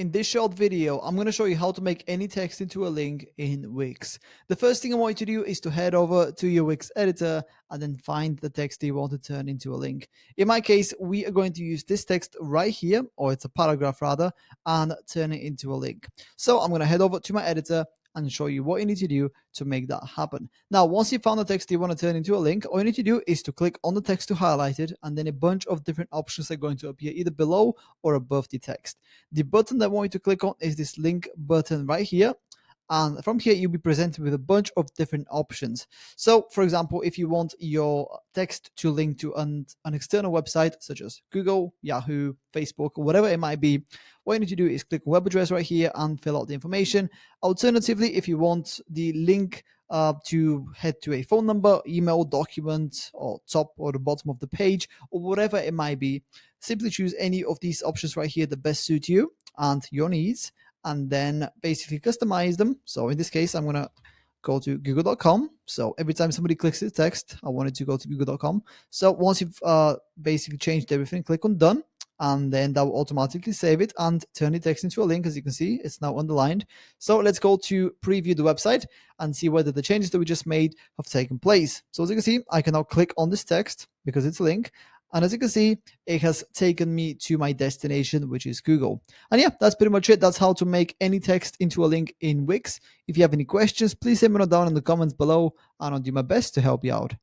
In this short video, I'm going to show you how to make any text into a link in Wix. The first thing I want you to do is to head over to your Wix editor and then find the text you want to turn into a link. In my case, we are going to use this text right here, or it's a paragraph rather, and turn it into a link. So I'm going to head over to my editor and show you what you need to do to make that happen. Now, once you found the text you want to turn into a link, all you need to do is to click on the text to highlight it, and then a bunch of different options are going to appear either below or above the text. The button that I want you to click on is this link button right here. And from here, you'll be presented with a bunch of different options. So, for example, if you want your text to link to an external website, such as Google, Yahoo, Facebook, or whatever it might be, what you need to do is click web address right here and fill out the information. Alternatively, if you want the link to head to a phone number, email, document, or top or the bottom of the page, or whatever it might be, simply choose any of these options right here that best suit you and your needs, and then basically customize them. So in this case, I'm going to go to google.com. So every time somebody clicks the text, I want it to go to google.com. So once you've basically changed everything, click on done, and then that will automatically save it and turn the text into a link. As you can see, it's now underlined. So let's go to preview the website and see whether the changes that we just made have taken place. So as you can see, I can now click on this text because it's a link. And as you can see, it has taken me to my destination, which is Google. And yeah, that's pretty much it. That's how to make any text into a link in Wix. If you have any questions, please let me know down in the comments below, and I'll do my best to help you out.